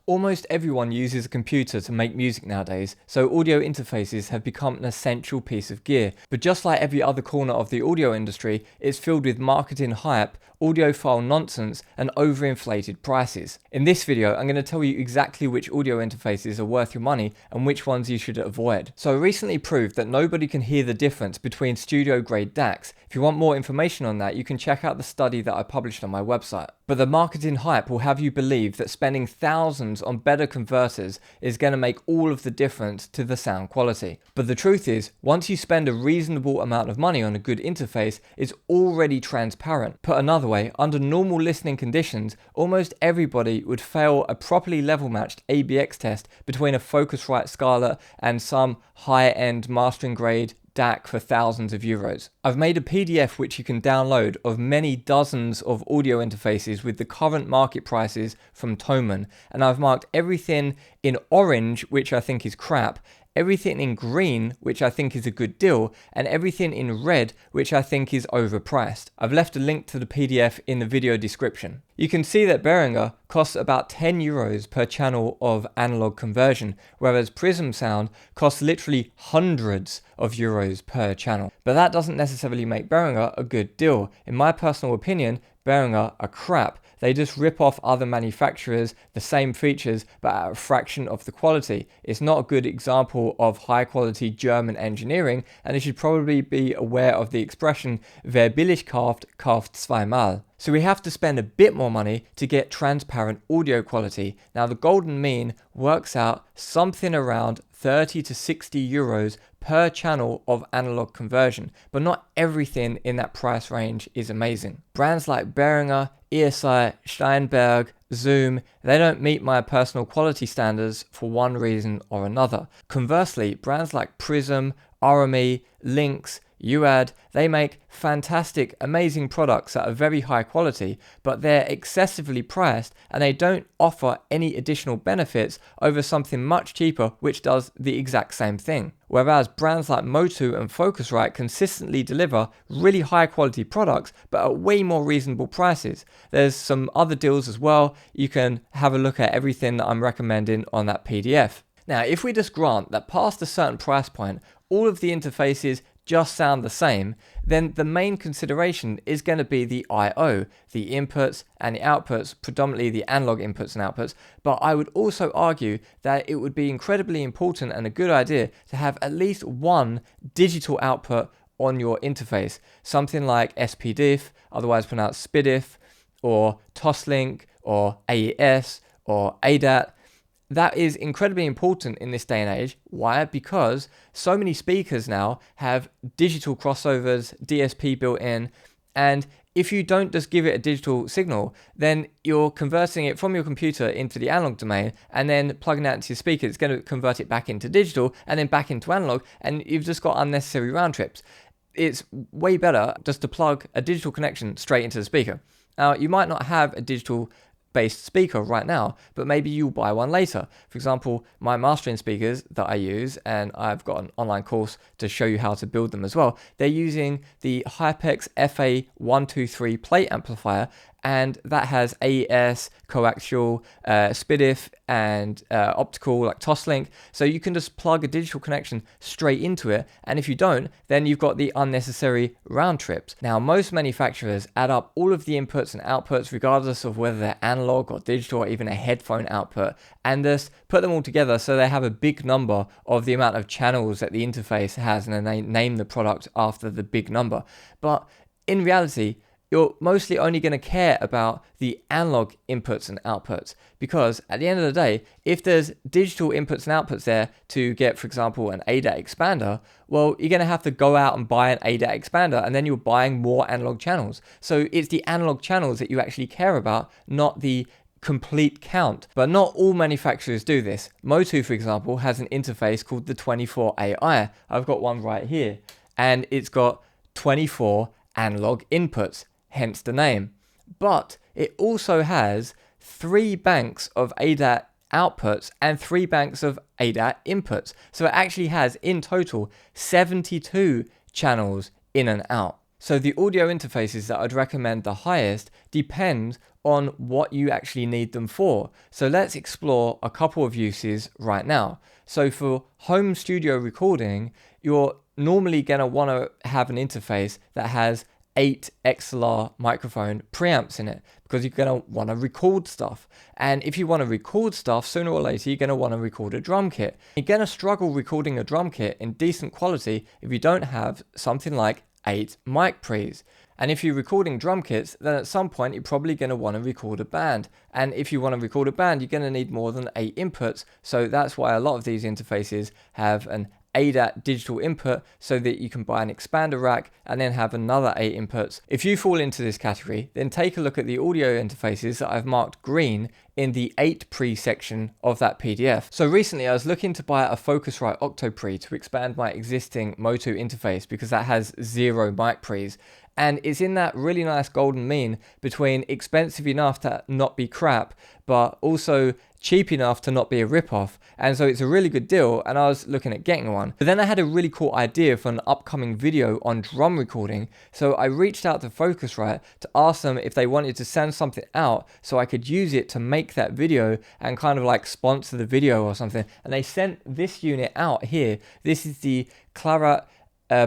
Almost everyone uses a computer to make music nowadays, so audio interfaces have become an essential piece of gear. But just like every other corner of the audio industry, it's filled with marketing hype, audiophile nonsense, and overinflated prices. In this video, I'm going to tell you exactly which audio interfaces are worth your money and which ones you should avoid. So I recently proved that nobody can hear the difference between studio grade DACs. If you want more information on that, you can check out the study that I published on my website. But the marketing hype will have you believe that spending thousands on better converters is going to make all of the difference to the sound quality. But the truth is, once you spend a reasonable amount of money on a good interface, it's already transparent. Put another way, under normal listening conditions, almost everybody would fail a properly level matched ABX test between a Focusrite Scarlett and some high-end mastering grade DAC for thousands of euros. I've made a PDF which you can download of many dozens of audio interfaces with the current market prices from Thomann, and I've marked everything in orange, which I think is crap, everything in green, which I think is a good deal, and everything in red, which I think is overpriced. I've left a link to the PDF in the video description. You can see that Behringer costs about 10 euros per channel of analog conversion, whereas Prism Sound costs literally hundreds of euros per channel. But that doesn't necessarily make Behringer a good deal. In my personal opinion, Behringer are crap. They just rip off other manufacturers, the same features, but at a fraction of the quality. It's not a good example of high quality German engineering, and you should probably be aware of the expression, wer billig kauft, kauft zweimal. So we have to spend a bit more money to get transparent audio quality. Now the golden mean works out something around 30 to 60 euros per channel of analog conversion, but not everything in that price range is amazing. Brands like Behringer, ESI, Steinberg, Zoom, they don't meet my personal quality standards for one reason or another. Conversely, brands like Prism, RME, Lynx, UAD, they make fantastic, amazing products that are very high quality, but they're excessively priced and they don't offer any additional benefits over something much cheaper which does the exact same thing. Whereas brands like MOTU and Focusrite consistently deliver really high quality products but at way more reasonable prices. There's some other deals as well. You can have a look at everything that I'm recommending on that PDF. Now, if we just grant that past a certain price point, all of the interfaces just sound the same, then the main consideration is going to be the I/O, the inputs and the outputs, predominantly the analog inputs and outputs. But I would also argue that it would be incredibly important and a good idea to have at least one digital output on your interface, something like SPDIF, otherwise pronounced SPDIF, or Toslink, or AES, or ADAT. That is incredibly important in this day and age. Why? Because so many speakers now have digital crossovers, DSP built in, and if you don't just give it a digital signal, then you're converting it from your computer into the analog domain and then plugging that into your speaker. It's going to convert it back into digital and then back into analog, and you've just got unnecessary round trips. It's way better just to plug a digital connection straight into the speaker. Now, you might not have a digital based speaker right now, but maybe you'll buy one later. For example, my mastering speakers that I use, and I've got an online course to show you how to build them as well, they're using the Hypex FA123 plate amplifier, and that has AES, coaxial, SPDIF, and optical like Toslink. So you can just plug a digital connection straight into it, and if you don't, then you've got the unnecessary round trips. Now, most manufacturers add up all of the inputs and outputs, regardless of whether they're analog or digital or even a headphone output, and just put them all together so they have a big number of the amount of channels that the interface has, and then they name the product after the big number. But in reality, you're mostly only going to care about the analog inputs and outputs, because at the end of the day, if there's digital inputs and outputs there to get, for example, an ADAT expander, well, you're going to have to go out and buy an ADAT expander, and then you're buying more analog channels. So it's the analog channels that you actually care about, not the complete count. But not all manufacturers do this. MOTU, for example, has an interface called the 24AI. I've got one right here, and it's got 24 analog inputs, hence the name. But it also has 3 banks of ADAT outputs and 3 banks of ADAT inputs. So it actually has in total 72 channels in and out. So the audio interfaces that I'd recommend the highest depend on what you actually need them for. So let's explore a couple of uses right now. So for home studio recording, you're normally going to want to have an interface that has 8 XLR microphone preamps in it, because you're going to want to record stuff. And if you want to record stuff, sooner or later you're going to want to record a drum kit. You're going to struggle recording a drum kit in decent quality if you don't have something like 8 mic pre's. And if you're recording drum kits, then at some point you're probably going to want to record a band. And if you want to record a band, you're going to need more than 8 inputs. So that's why a lot of these interfaces have an ADAT digital input, so that you can buy an expander rack and then have another 8 inputs. If you fall into this category, then take a look at the audio interfaces that I've marked green in the 8 pre section of that PDF. So recently I was looking to buy a Focusrite Octo pre to expand my existing MOTU interface, because that has 0 mic pre's. And it's in that really nice golden mean between expensive enough to not be crap, but also cheap enough to not be a rip-off. And so it's a really good deal, and I was looking at getting one. But then I had a really cool idea for an upcoming video on drum recording. So I reached out to Focusrite to ask them if they wanted to send something out so I could use it to make that video and kind of like sponsor the video or something. And they sent this unit out here. This is the Claret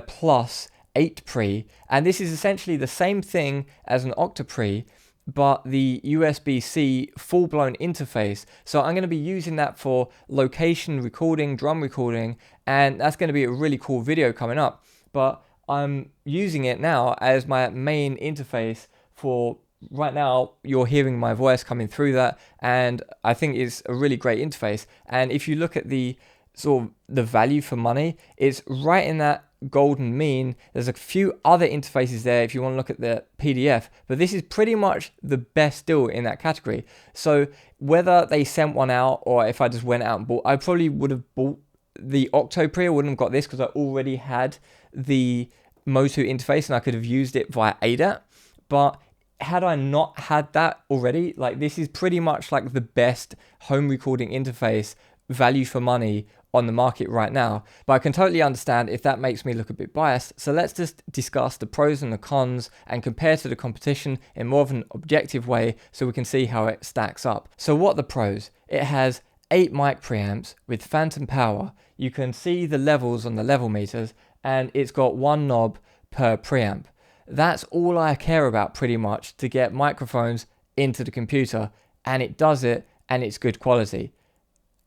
Plus 8 pre, and this is essentially the same thing as an Octa pre, but the USB-C full-blown interface. So I'm going to be using that for location recording, drum recording, and that's going to be a really cool video coming up. But I'm using it now as my main interface for right now. You're hearing my voice coming through that, and I think it's a really great interface. And if you look at the sort of the value for money, it's right in that golden mean. There's a few other interfaces there if you want to look at the PDF, but this is pretty much the best deal in that category. So whether they sent one out or if I just went out and bought, I probably would have bought the Octo pre. I wouldn't have got this because I already had the MOTU interface and I could have used it via ADAT. But had I not had that already, like, this is pretty much like the best home recording interface value for money on the market right now. But I can totally understand if that makes me look a bit biased. So let's just discuss the pros and the cons and compare to the competition in more of an objective way so we can see how it stacks up. So what are the pros? It has 8 mic preamps with phantom power. You can see the levels on the level meters, and it's got 1 knob per preamp. That's all I care about pretty much to get microphones into the computer, and it does it, and it's good quality.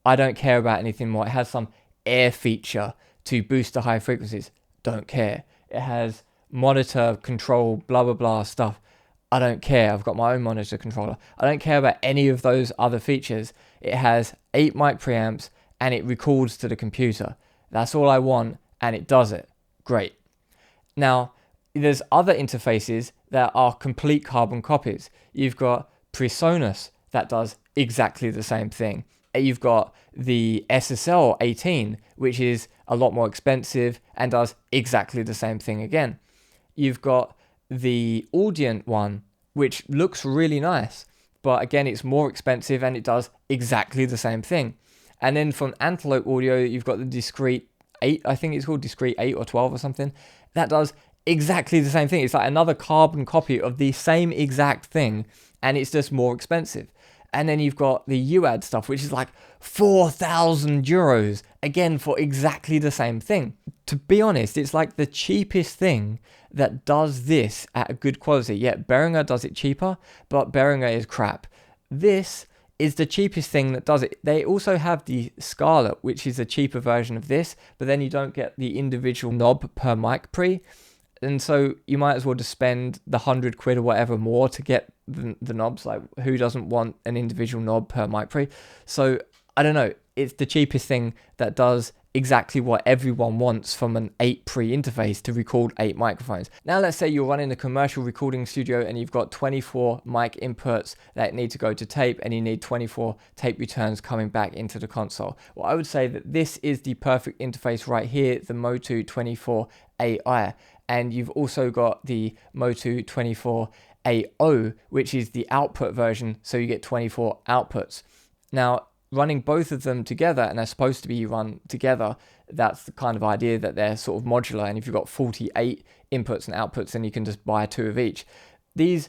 I don't care about anything more. It has some air feature to boost the high frequencies. Don't care. It has monitor control, blah, blah, blah stuff. I don't care. I've got my own monitor controller. I don't care about any of those other features. It has 8 mic preamps and it records to the computer. That's all I want, and it does it. Great. Now, there's other interfaces that are complete carbon copies. You've got PreSonus that does exactly the same thing. You've got the SSL 18, which is a lot more expensive and does exactly the same thing again. You've got the Audient one, which looks really nice, but again, it's more expensive and it does exactly the same thing. And then from Antelope Audio, you've got the Discrete 8, I think it's called Discrete 8 or 12 or something. That does exactly the same thing. It's like another carbon copy of the same exact thing, and it's just more expensive. And then you've got the UAD stuff, which is like 4,000 euros, again, for exactly the same thing. To be honest, it's like the cheapest thing that does this at a good quality. Yet Behringer does it cheaper, but Behringer is crap. This is the cheapest thing that does it. They also have the Scarlett, which is a cheaper version of this, but then you don't get the individual knob per mic pre. And so you might as well just spend the 100 quid or whatever more to get the knobs. Like, who doesn't want an individual knob per mic pre? So I don't know. It's the cheapest thing that does exactly what everyone wants from an 8 pre interface to record 8 microphones. Now let's say you're running a commercial recording studio and you've got 24 mic inputs that need to go to tape, and you need 24 tape returns coming back into the console. Well, I would say that this is the perfect interface right here, the MOTU 24 AI. And you've also got the MOTU 24 AO, which is the output version, so you get 24 outputs. Now, running both of them together, and they're supposed to be run together. That's the kind of idea, that they're sort of modular, and if you've got 48 inputs and outputs, then you can just buy 2 of each. These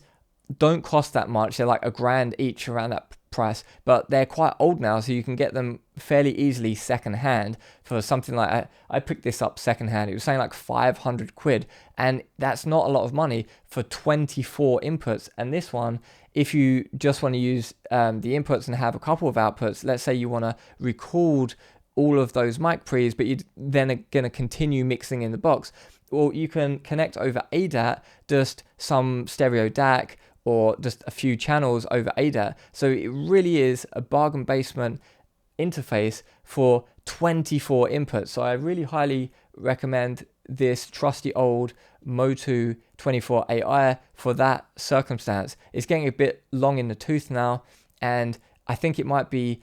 don't cost that much. They're like $1,000 each, around that price, but they're quite old now, so you can get them fairly easily secondhand for something like, I picked this up secondhand, it was saying like 500 quid, and that's not a lot of money for 24 inputs. And this one, if you just want to use the inputs and have a couple of outputs, let's say you want to record all of those mic pre's, but you then are going to continue mixing in the box, well, you can connect over ADAT, just some stereo DAC, or just a few channels over ADAT. So it really is a bargain basement interface for 24 inputs. So I really highly recommend this trusty old MOTU 24 AI for that circumstance. It's getting a bit long in the tooth now, and I think it might be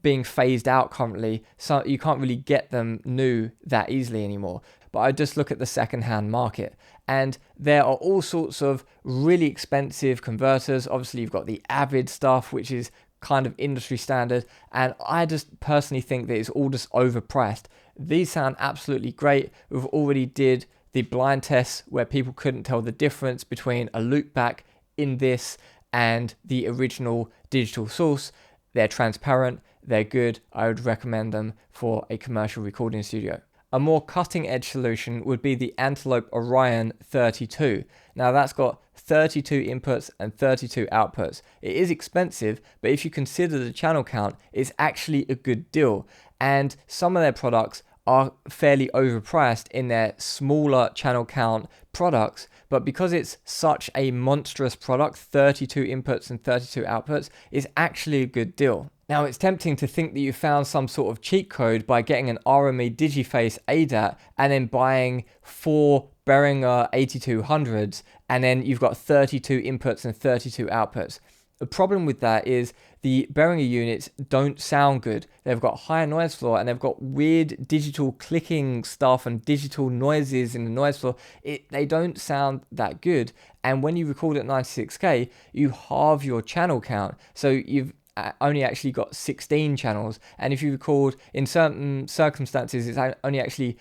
being phased out currently, so you can't really get them new that easily anymore. But I just look at the secondhand market, and there are all sorts of really expensive converters. Obviously, you've got the Avid stuff, which is kind of industry standard, and I just personally think that it's all just overpriced. These sound absolutely great. We've already did the blind tests where people couldn't tell the difference between a loopback in this and the original digital source. They're transparent, they're good. I would recommend them for a commercial recording studio. A more cutting edge solution would be the Antelope Orion 32. Now that's got 32 inputs and 32 outputs. It is expensive, but if you consider the channel count, it's actually a good deal. And some of their products are fairly overpriced in their smaller channel count products, but because it's such a monstrous product, 32 inputs and 32 outputs, is actually a good deal. Now, it's tempting to think that you found some sort of cheat code by getting an RME Digiface ADAT and then buying 4 Behringer 8200s, and then you've got 32 inputs and 32 outputs. The problem with that is the Behringer units don't sound good. They've got higher noise floor, and they've got weird digital clicking stuff and digital noises in the noise floor. They don't sound that good. And when you record at 96K, you halve your channel count. So you've only actually got 16 channels, and if you record in certain circumstances, it's only actually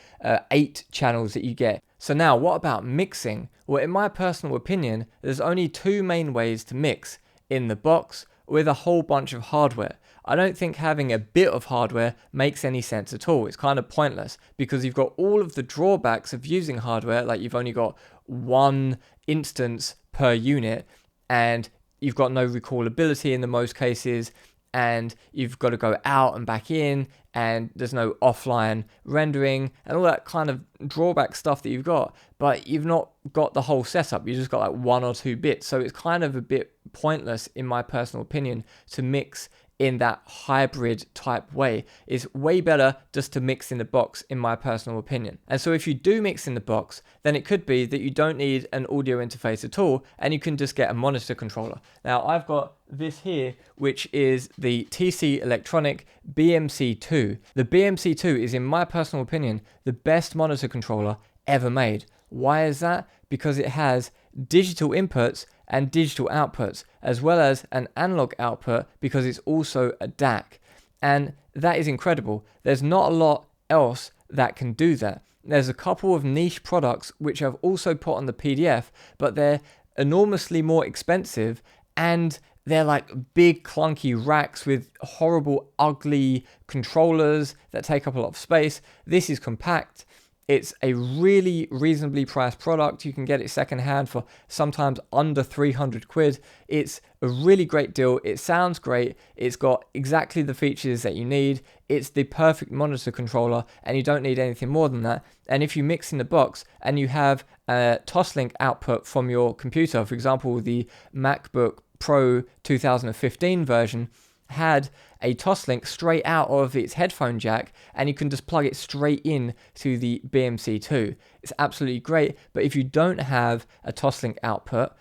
8 channels that you get. So now, what about mixing? Well, in my personal opinion, there's only 2 main ways to mix: in the box with a whole bunch of hardware. I don't think having a bit of hardware makes any sense at all. It's kind of pointless because you've got all of the drawbacks of using hardware, like you've only got 1 instance per unit, and you've got no recallability in the most cases, and you've got to go out and back in, and there's no offline rendering and all that kind of drawback stuff that you've got, but you've not got the whole setup. You just got like 1 or 2 bits. So it's kind of a bit pointless, in my personal opinion, to mix in that hybrid type way. It's way better just to mix in the box, in my personal opinion. And so if you do mix in the box, then it could be that you don't need an audio interface at all, and you can just get a monitor controller. Now I've got this here, which is the TC Electronic BMC2. The BMC2 is, in my personal opinion, the best monitor controller ever made. Why is that? Because it has digital inputs and digital outputs, as well as an analog output, because it's also a DAC. And that is incredible. There's not a lot else that can do that. There's a couple of niche products which I've also put on the PDF, but they're enormously more expensive, and they're like big clunky racks with horrible ugly controllers that take up a lot of space. This is compact. It's a really reasonably priced product. You can get it secondhand for sometimes under 300 quid. It's a really great deal. It sounds great. It's got exactly the features that you need. It's the perfect monitor controller, and you don't need anything more than that. And if you mix in the box and you have a Toslink output from your computer, for example, the MacBook Pro 2015 version had a Toslink straight out of its headphone jack, and you can just plug it straight in to the BMC2. It's absolutely great. But if you don't have a Toslink output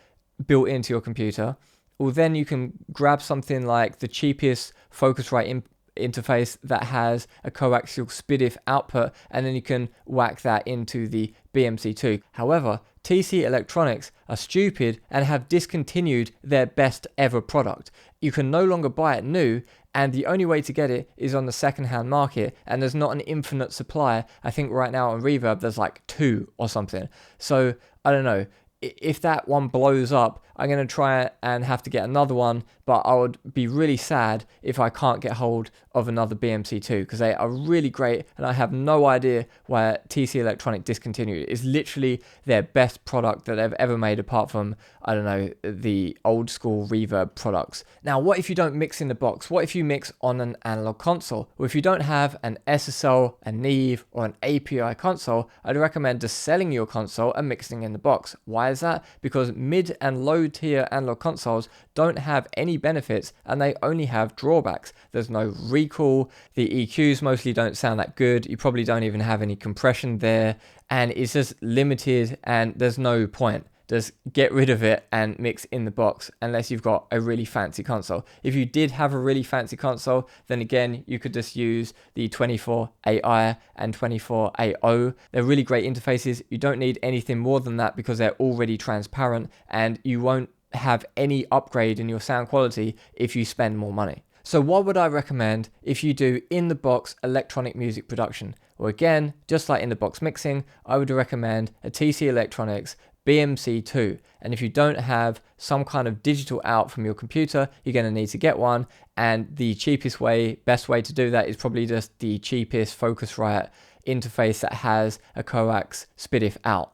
built into your computer, well, then you can grab something like the cheapest Focusrite interface that has a coaxial SPDIF output, and then you can whack that into the BMC2. However, TC Electronics are stupid and have discontinued their best ever product. You can no longer buy it new, and the only way to get it is on the second-hand market, and there's not an infinite supply. I think right now on Reverb there's like 2 or something. So I don't know. If that one blows up, I'm going to try and have to get another one, but I would be really sad if I can't get hold of another BMC2, because they are really great, and I have no idea why TC Electronic discontinued. It's literally their best product that they've ever made, apart from, I don't know, the old school Reverb products. Now, what if you don't mix in the box? What if you mix on an analog console? Well, if you don't have an SSL, a Neve, or an API console, I'd recommend just selling your console and mixing in the box. Why is that? Because mid and low tier analog consoles don't have any benefits, and they only have drawbacks. There's no recall, the EQs mostly don't sound that good, you probably don't even have any compression there, and it's just limited, and there's no point. Just get rid of it and mix in the box, unless you've got a really fancy console. If you did have a really fancy console, then again, you could just use the 24AI and 24AO. They're really great interfaces. You don't need anything more than that, because they're already transparent, and you won't have any upgrade in your sound quality if you spend more money. So what would I recommend if you do in-the-box electronic music production? Well, again, just like in-the-box mixing, I would recommend a TC Electronics BMC2, and if you don't have some kind of digital out from your computer, you're going to need to get one, and the cheapest way, best way to do that is probably just the cheapest Focusrite interface that has a coax SPDIF out.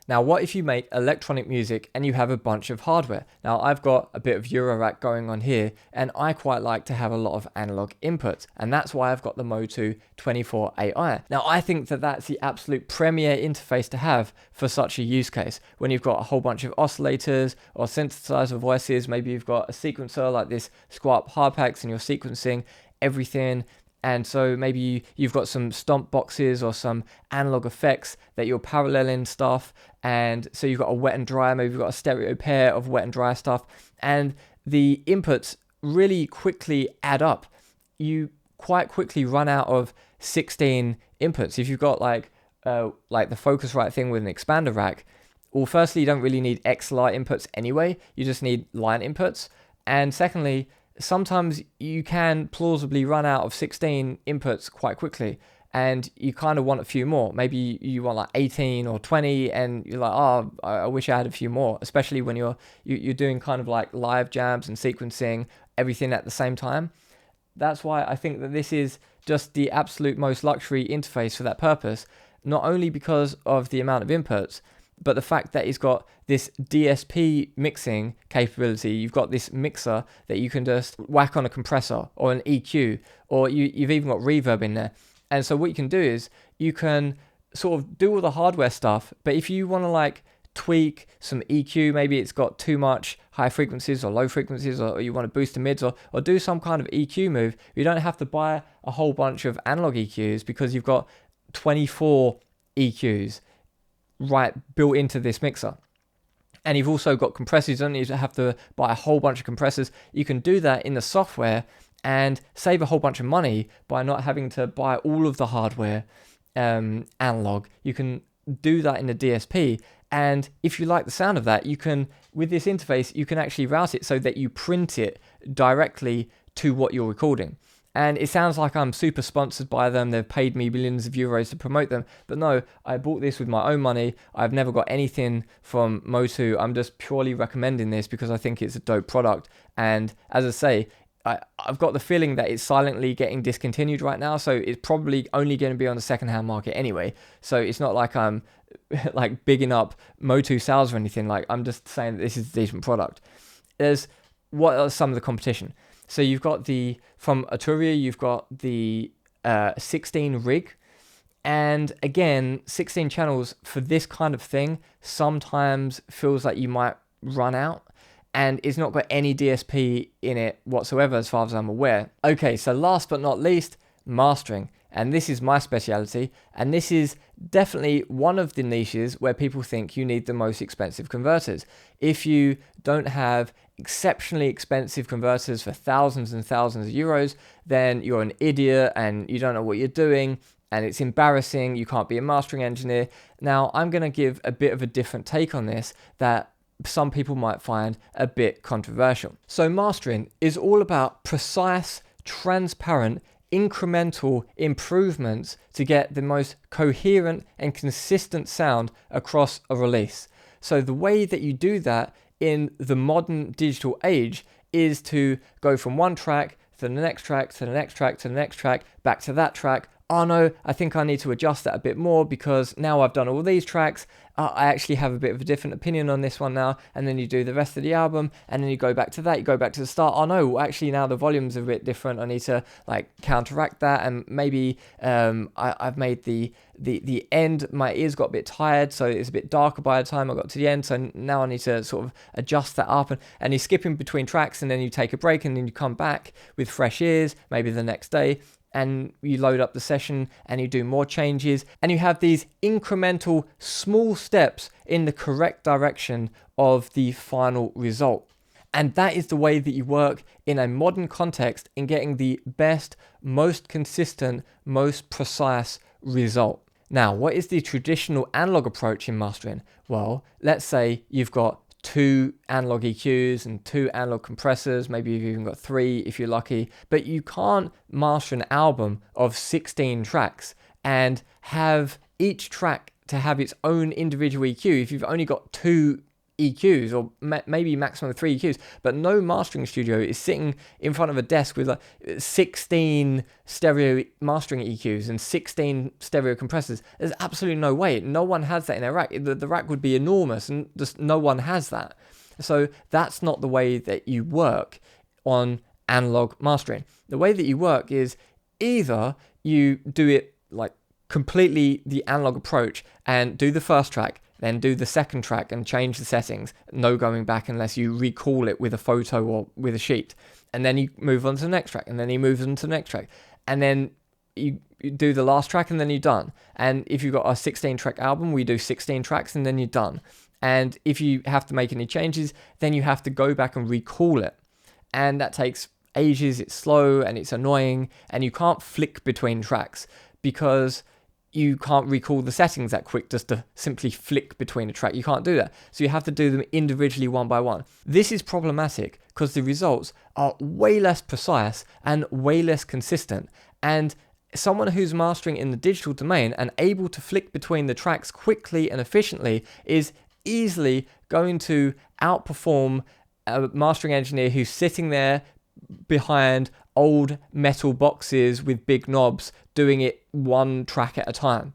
Now, what if you make electronic music and you have a bunch of hardware? Now, I've got a bit of Eurorack going on here, and I quite like to have a lot of analog inputs, and that's why I've got the MOTU 24AI. Now, I think that that's the absolute premier interface to have for such a use case. When you've got a whole bunch of oscillators or synthesizer voices, maybe you've got a sequencer like this Squarp Hardpacks, and you're sequencing everything. And so maybe you've got some stomp boxes or some analog effects that you're paralleling stuff. And so you've got a wet and dry, maybe you've got a stereo pair of wet and dry stuff. And the inputs really quickly add up. You quite quickly run out of 16 inputs. If you've got like the Focusrite thing with an expander rack, well, firstly, you don't really need XLR inputs anyway. You just need line inputs. And secondly, sometimes you can plausibly run out of 16 inputs quite quickly, and you kind of want a few more. Maybe you want like 18 or 20, and you're like, oh, I wish I had a few more, especially when you're doing kind of like live jams and sequencing everything at the same time. That's why I think that this is just the absolute most luxury interface for that purpose, not only because of the amount of inputs, but the fact that it's got this DSP mixing capability. You've got this mixer that you can just whack on a compressor or an EQ, or you've even got reverb in there. And so what you can do is you can sort of do all the hardware stuff, but if you want to like tweak some EQ, maybe it's got too much high frequencies or low frequencies, or you want to boost the mids, or do some kind of EQ move, you don't have to buy a whole bunch of analog EQs, because you've got 24 EQs built into this mixer. And you've also got compressors. You don't need to have to buy a whole bunch of compressors. You can do that in the software and save a whole bunch of money by not having to buy all of the hardware analog. You can do that in the DSP, and if you like the sound of that, you can, with this interface, you can actually route it so that you print it directly to what you're recording. And it sounds like I'm super sponsored by them. They've paid me millions of euros to promote them. But no, I bought this with my own money. I've never got anything from MOTU. I'm just purely recommending this because I think it's a dope product. And as I say, I've got the feeling that it's silently getting discontinued right now. So it's probably only going to be on the secondhand market anyway. So it's not like I'm like bigging up MOTU sales or anything. Like, I'm just saying that this is a decent product. What are some of the competition? So you've got from Arturia, you've got the 16 rig. And again, 16 channels for this kind of thing sometimes feels like you might run out. And it's not got any DSP in it whatsoever, as far as I'm aware. Okay, so last but not least, mastering. And this is my speciality. And this is definitely one of the niches where people think you need the most expensive converters. If you don't have exceptionally expensive converters for thousands and thousands of euros, then you're an idiot and you don't know what you're doing. and it's embarrassing. You can't be a mastering engineer. Now, I'm going to give a bit of a different take on this that some people might find a bit controversial. So mastering is all about precise, transparent, incremental improvements to get the most coherent and consistent sound across a release. So the way that you do that in the modern digital age is to go from one track to the next track, to the next track, to the next track, back to that track. Oh no, I think I need to adjust that a bit more because now I've done all these tracks. I actually have a bit of a different opinion on this one now. And then you do the rest of the album and then you go back to that, you go back to the start. Oh no, actually now the volume's a bit different. I need to like counteract that. And maybe I've made the end, my ears got a bit tired, so it's a bit darker by the time I got to the end. So now I need to sort of adjust that up. And you're skipping between tracks and then you take a break and then you come back with fresh ears, maybe the next day. And you load up the session and you do more changes and you have these incremental small steps in the correct direction of the final result. And that is the way that you work in a modern context in getting the best, most consistent, most precise result. Now, what is the traditional analog approach in mastering? Well, let's say you've got 2 analog EQs and 2 analog compressors, maybe you've even got 3 if you're lucky, but you can't master an album of 16 tracks and have each track to have its own individual EQ if you've only got 2 EQs or maybe maximum 3 EQs, but no mastering studio is sitting in front of a desk with like 16 stereo mastering EQs and 16 stereo compressors. There's absolutely no way. No one has that in their rack. The rack would be enormous and just no one has that. So that's not the way that you work on analog mastering. The way that you work is either you do it like completely the analog approach and do the first track, then do the second track and change the settings, no going back unless you recall it with a photo or with a sheet. And then you move on to the next track, and then you move on to the next track. And then you do the last track and then you're done. And if you've got a 16 track album, we do 16 tracks and then you're done. And if you have to make any changes, then you have to go back and recall it. And that takes ages, it's slow and it's annoying, and you can't flick between tracks because you can't recall the settings that quick just to simply flick between a track. You can't do that. So you have to do them individually one by one. This is problematic because the results are way less precise and way less consistent. And someone who's mastering in the digital domain and able to flick between the tracks quickly and efficiently is easily going to outperform a mastering engineer who's sitting there behind old metal boxes with big knobs doing it one track at a time.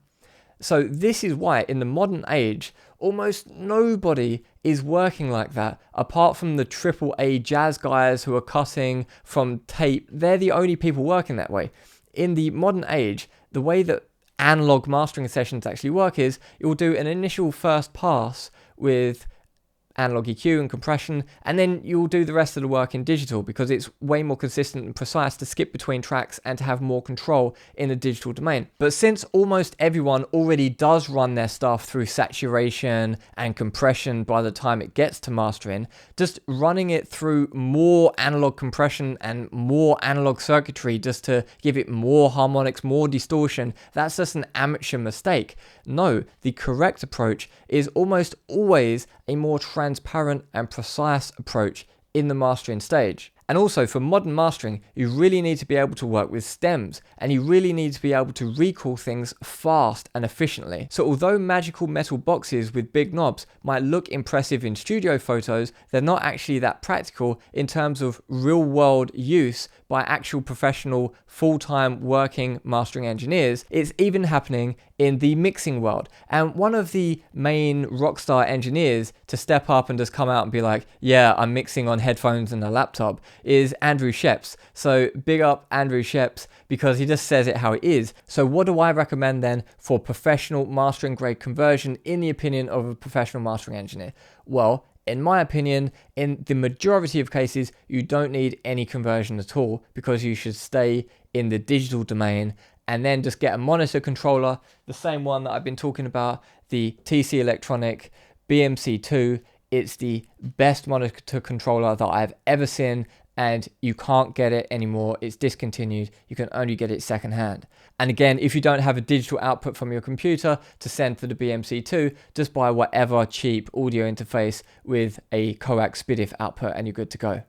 So this is why in the modern age almost nobody is working like that apart from the AAA jazz guys who are cutting from tape. They're the only people working that way. In the modern age, the way that analog mastering sessions actually work is you'll do an initial first pass with analog EQ and compression, and then you'll do the rest of the work in digital because it's way more consistent and precise to skip between tracks and to have more control in the digital domain. But since almost everyone already does run their stuff through saturation and compression by the time it gets to mastering, just running it through more analog compression and more analog circuitry just to give it more harmonics, more distortion, that's just an amateur mistake. No, the correct approach is almost always a more transparent and precise approach in the mastering stage. And also for modern mastering, you really need to be able to work with stems and you really need to be able to recall things fast and efficiently. So although magical metal boxes with big knobs might look impressive in studio photos, they're not actually that practical in terms of real world use by actual professional full-time working mastering engineers. It's even happening in the mixing world. And one of the main rockstar engineers to step up and just come out and be like, yeah, I'm mixing on headphones and a laptop is Andrew Sheps. So big up Andrew Sheps because he just says it how it is. So what do I recommend then for professional mastering grade conversion in the opinion of a professional mastering engineer? Well, in my opinion, in the majority of cases, you don't need any conversion at all because you should stay in the digital domain and then just get a monitor controller, the same one that I've been talking about, the TC Electronic BMC2. It's the best monitor controller that I've ever seen. and you can't get it anymore. It's discontinued. You can only get it secondhand. And again, if you don't have a digital output from your computer to send for the BMC2, just buy whatever cheap audio interface with a coax SPDIF output and you're good to go.